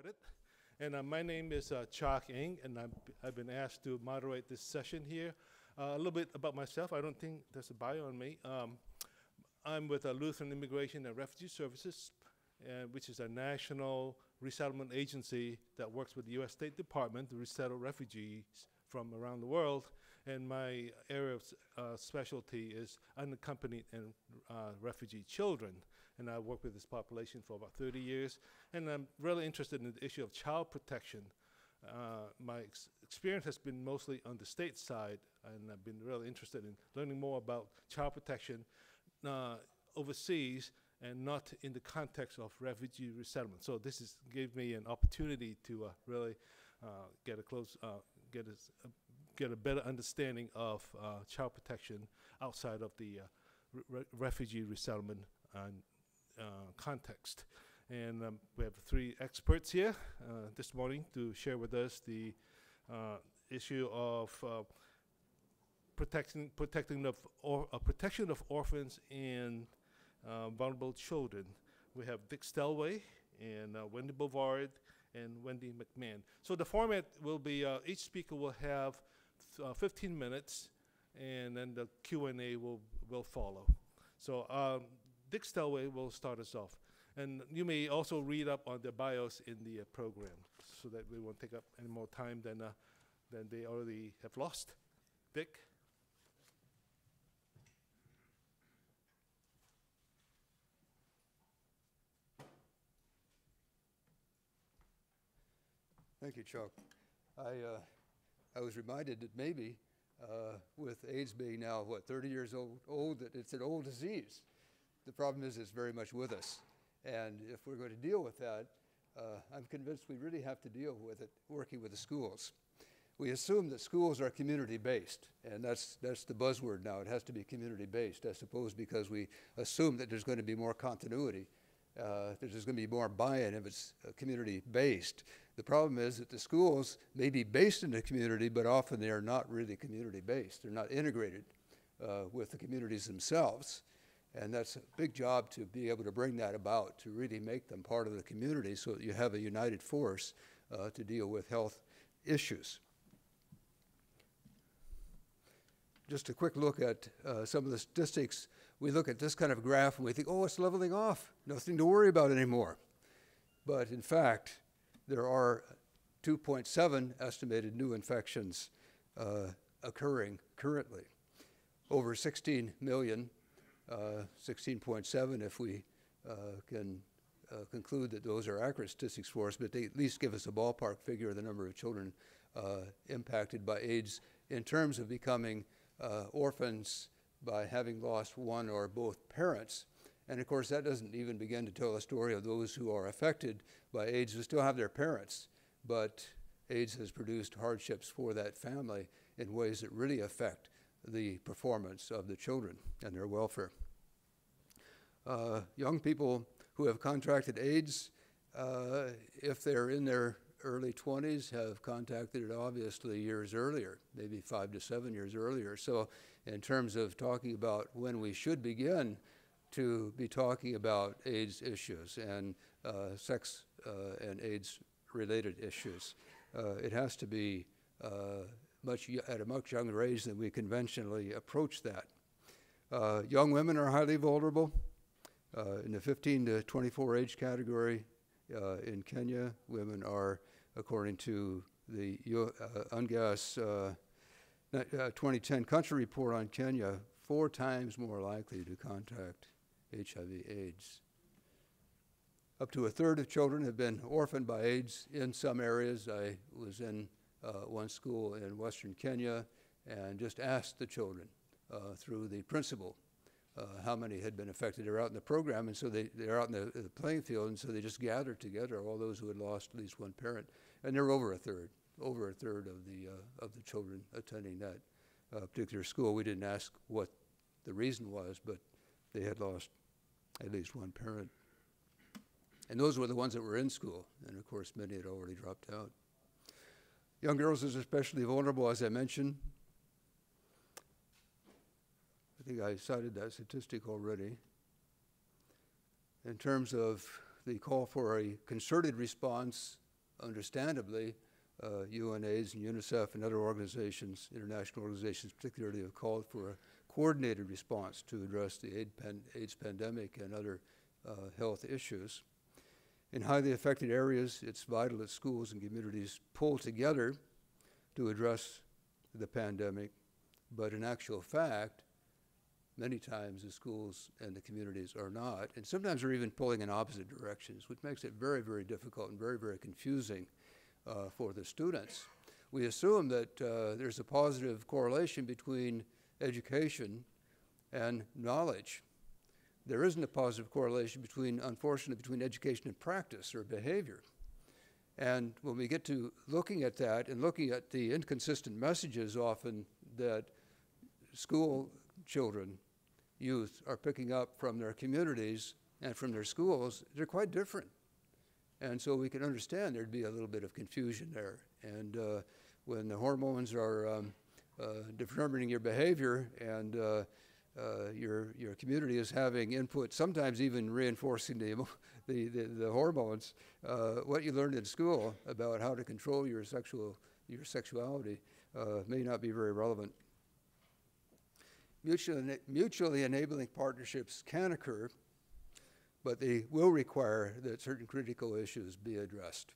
Started. And my name is Chak Ng, and I've been asked to moderate this session here. A little bit about myself. I don't think there's a bio on me. I'm with Lutheran Immigration and Refugee Services, which is a national resettlement agency that works with the U.S. State Department to resettle refugees from around the world. And my area of specialty is unaccompanied and refugee children. And I work with this population for about 30 years. And I'm really interested in the issue of child protection. My experience has been mostly on the state side, and I've been really interested in learning more about child protection overseas and not in the context of refugee resettlement. So this gave me an opportunity to really get a better understanding of child protection outside of the refugee resettlement context. And we have three experts here this morning to share with us the issue of protection of orphans and vulnerable children. We have Dick Stelway and Wendy Bovard and Wendy McMahon. So the format will be each speaker will have 15 minutes, and then the Q&A will follow. So Dick Stelway will start us off. And you may also read up on their bios in the program so that we won't take up any more time than they already have lost. Dick? Thank you, Chuck. I was reminded that maybe with AIDS being now, 30 years old, that it's an old disease. The problem is it's very much with us. And if we're going to deal with that, I'm convinced we really have to deal with it working with the schools. We assume that schools are community-based, and that's the buzzword now. It has to be community-based, I suppose, because we assume that there's going to be more continuity, that there's going to be more buy-in if it's community-based. The problem is that the schools may be based in the community, but often they are not really community-based. They're not integrated with the communities themselves. And that's a big job to be able to bring that about, to really make them part of the community so that you have a united force to deal with health issues. Just a quick look at some of the statistics. We look at this kind of graph and we think, oh, it's leveling off, nothing to worry about anymore. But in fact, there are 2.7 estimated new infections occurring currently. Over 16 million, 16.7 if we can conclude that those are accurate statistics for us, but they at least give us a ballpark figure of the number of children impacted by AIDS in terms of becoming orphans by having lost one or both parents. And of course, that doesn't even begin to tell a story of those who are affected by AIDS who still have their parents, but AIDS has produced hardships for that family in ways that really affect the performance of the children and their welfare. Young people who have contracted AIDS, if they're in their early 20s, have contracted it obviously years earlier, maybe 5 to 7 years earlier. So in terms of talking about when we should begin to be talking about AIDS issues and sex and AIDS-related issues, it has to be at a much younger age than we conventionally approach that. Young women are highly vulnerable. In the 15 to 24 age category in Kenya, women are, according to the UNGAS 2010 country report on Kenya, 4 times more likely to contract HIV/AIDS. Up to a third of children have been orphaned by AIDS in some areas. I was in one school in Western Kenya and just asked the children through the principal how many had been affected. They're out in the program, and so they're out in the playing field, and so they just gathered together all those who had lost at least one parent, and there were over a third of the children attending that particular school. We didn't ask what the reason was, but they had lost at least one parent. And those were the ones that were in school, and of course many had already dropped out. Young girls is especially vulnerable, as I mentioned. I think I cited that statistic already. In terms of the call for a concerted response understandably, UNAIDS and UNICEF and other organizations, international organizations particularly, have called for a coordinated response to address the AIDS pandemic and other health issues. In highly affected areas, it's vital that schools and communities pull together to address the pandemic, but in actual fact, many times the schools and the communities are not, and sometimes they're even pulling in opposite directions, which makes it very, very difficult and very, very confusing for the students. We assume that there's a positive correlation between education and knowledge. There isn't a positive correlation unfortunately, between education and practice or behavior. And when we get to looking at that and looking at the inconsistent messages often that school children, youth, are picking up from their communities and from their schools, they're quite different. And so we can understand there'd be a little bit of confusion there. And when the hormones are determining your behavior and your community is having input, sometimes even reinforcing the hormones, what you learned in school about how to control your sexuality may not be very relevant. Mutually enabling partnerships can occur, but they will require that certain critical issues be addressed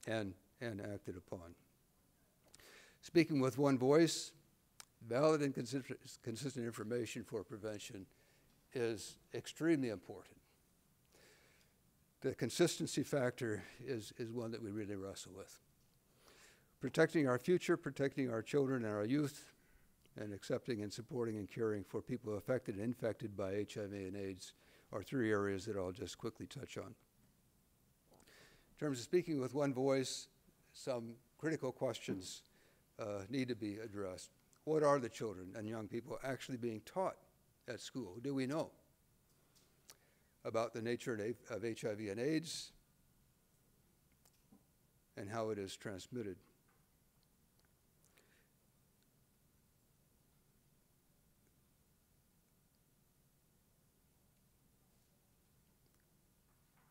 and acted upon. Speaking with one voice, valid and consistent information for prevention is extremely important. The consistency factor is one that we really wrestle with. Protecting our future, protecting our children and our youth, and accepting and supporting and caring for people affected and infected by HIV and AIDS are three areas that I'll just quickly touch on. In terms of speaking with one voice, some critical questions need to be addressed. What are the children and young people actually being taught at school? Do we know about the nature of HIV and AIDS and how it is transmitted?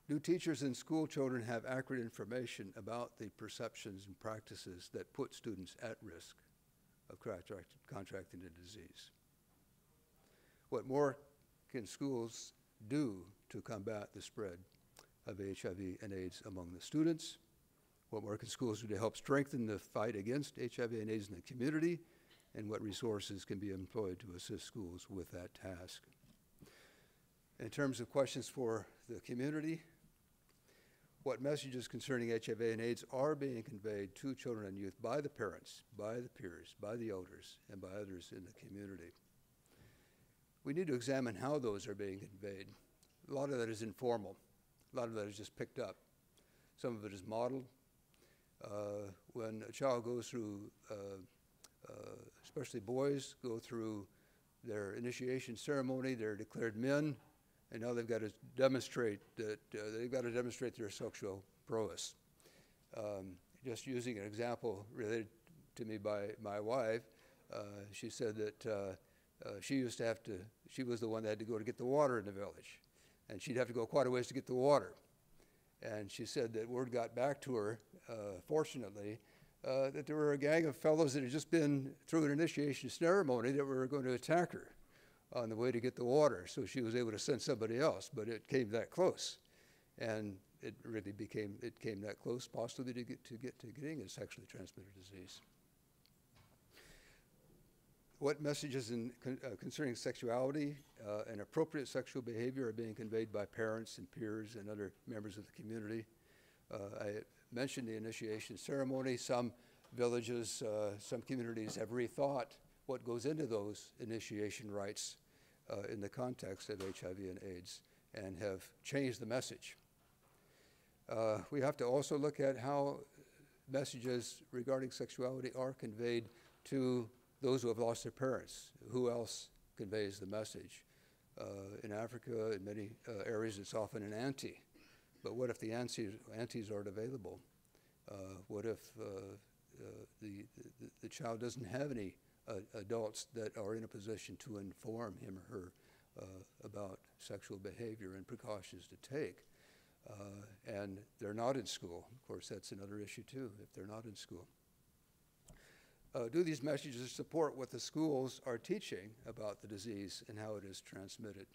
Do teachers and school children have accurate information about the perceptions and practices that put students at risk of contracting the disease? What more can schools do to combat the spread of HIV and AIDS among the students? What more can schools do to help strengthen the fight against HIV and AIDS in the community? And what resources can be employed to assist schools with that task? In terms of questions for the community, what messages concerning HIV and AIDS are being conveyed to children and youth by the parents, by the peers, by the elders, and by others in the community? We need to examine how those are being conveyed. A lot of that is informal. A lot of that is just picked up. Some of it is modeled. When a child goes through, especially boys, go through their initiation ceremony, they're declared men, and now they've got to demonstrate that their sexual prowess. Just using an example related to me by my wife, she said that she was the one that had to go to get the water in the village, and she'd have to go quite a ways to get the water. And she said that word got back to her, fortunately, that there were a gang of fellows that had just been through an initiation ceremony that were going to attack her on the way to get the water, so she was able to send somebody else, but it came that close. And it really came that close, possibly to getting a sexually transmitted disease. What messages concerning sexuality and appropriate sexual behavior are being conveyed by parents and peers and other members of the community? I mentioned the initiation ceremony. Some villages, some communities have rethought what goes into those initiation rites in the context of HIV and AIDS and have changed the message. We have to also look at how messages regarding sexuality are conveyed to those who have lost their parents. Who else conveys the message? In Africa, in many areas, it's often an auntie. But what if the aunties aren't available? What if the child doesn't have any adults that are in a position to inform him or her about sexual behavior and precautions to take? and they're not in school. Of course, that's another issue too, if they're not in school. Do these messages support what the schools are teaching about the disease and how it is transmitted?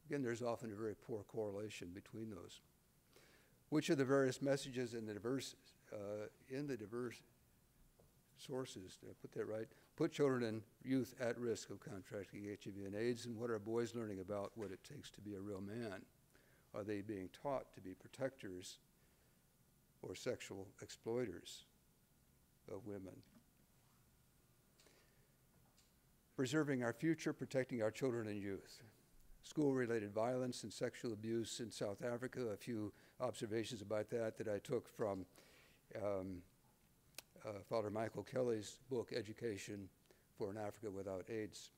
Again, there's often a very poor correlation between those. Which of the various messages in the diverse sources, did I put that right, put children and youth at risk of contracting HIV and AIDS, and what are boys learning about what it takes to be a real man? Are they being taught to be protectors or sexual exploiters of women? Preserving our future, protecting our children and youth. School-related violence and sexual abuse in South Africa, a few observations about that I took from Father Michael Kelly's book, Education for an Africa Without AIDS.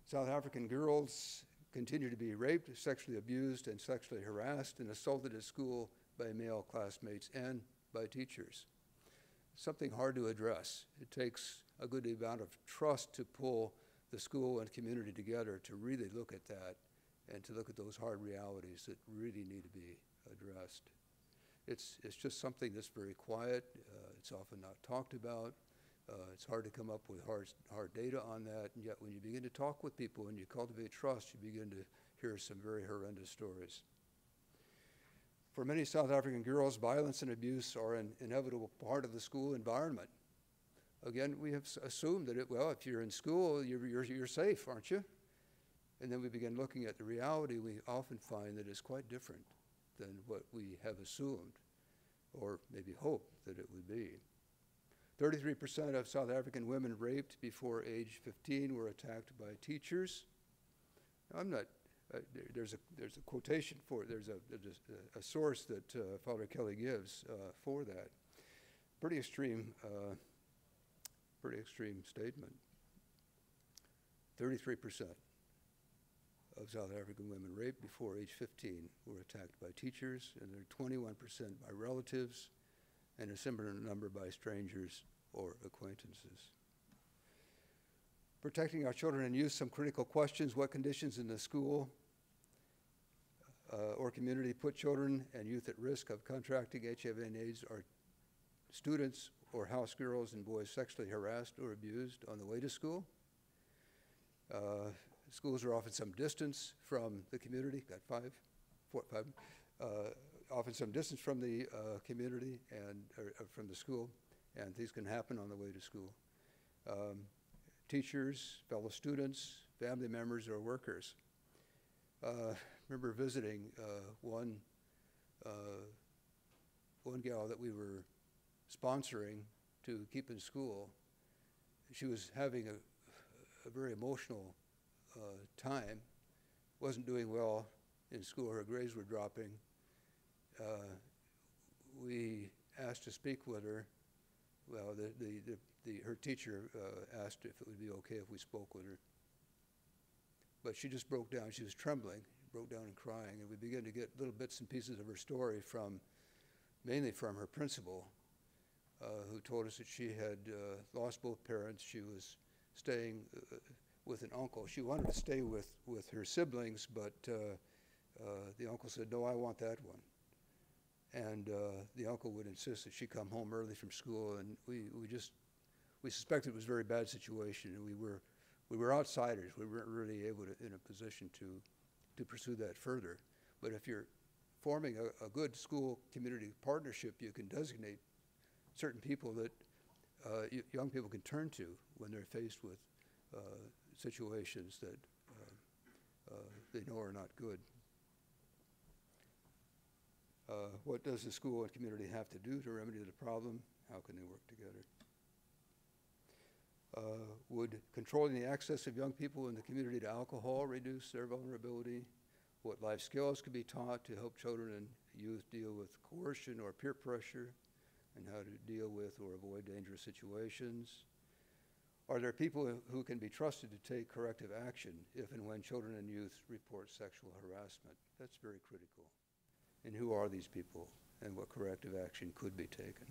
South African girls continue to be raped, sexually abused, and sexually harassed and assaulted at school by male classmates and by teachers. Something hard to address. It takes a good amount of trust to pull the school and community together to really look at that and to look at those hard realities that really need to be addressed. It's just something that's very quiet. It's often not talked about. It's hard to come up with hard data on that, and yet when you begin to talk with people and you cultivate trust, you begin to hear some very horrendous stories. For many South African girls, violence and abuse are an inevitable part of the school environment. Again, we have assumed that, if you're in school, you're safe, aren't you? And then we begin looking at the reality. We often find that it's quite different than what we have assumed or maybe hoped that it would be. 33% of South African women raped before age 15 were attacked by teachers. Now, I'm not, there's a quotation for it. There's a source that Father Kelly gives for that. Pretty extreme statement. 33% of South African women raped before age 15 were attacked by teachers, and they're 21% by relatives, and a similar number by strangers or acquaintances. Protecting our children and youth, some critical questions. What conditions in the school or community put children and youth at risk of contracting HIV and AIDS? Are students or house girls and boys sexually harassed or abused on the way to school? Schools are often some distance from the community, often some distance from the community and from the school, and things can happen on the way to school. Teachers, fellow students, family members, or workers. Remember visiting one gal that we were sponsoring to keep in school. She was having a very emotional time, wasn't doing well in school, her grades were dropping. We asked to speak with her. Well, her teacher asked if it would be okay if we spoke with her. But she just broke down. She was trembling, broke down and crying, and we began to get little bits and pieces of her story mainly from her principal, who told us that she had lost both parents. She was staying with an uncle. She wanted to stay with her siblings, but the uncle said, "No, I want that one." And the uncle would insist that she come home early from school, and we suspected it was a very bad situation, and we were outsiders. We weren't really able to, in a position to pursue that further. But if you're forming a good school community partnership, you can designate certain people that young people can turn to when they're faced with situations that they know are not good. What does the school and community have to do to remedy the problem? How can they work together? Would controlling the access of young people in the community to alcohol reduce their vulnerability? What life skills could be taught to help children and youth deal with coercion or peer pressure, and how to deal with or avoid dangerous situations? Are there people who can be trusted to take corrective action if and when children and youth report sexual harassment? That's very critical. And who are these people, and what corrective action could be taken?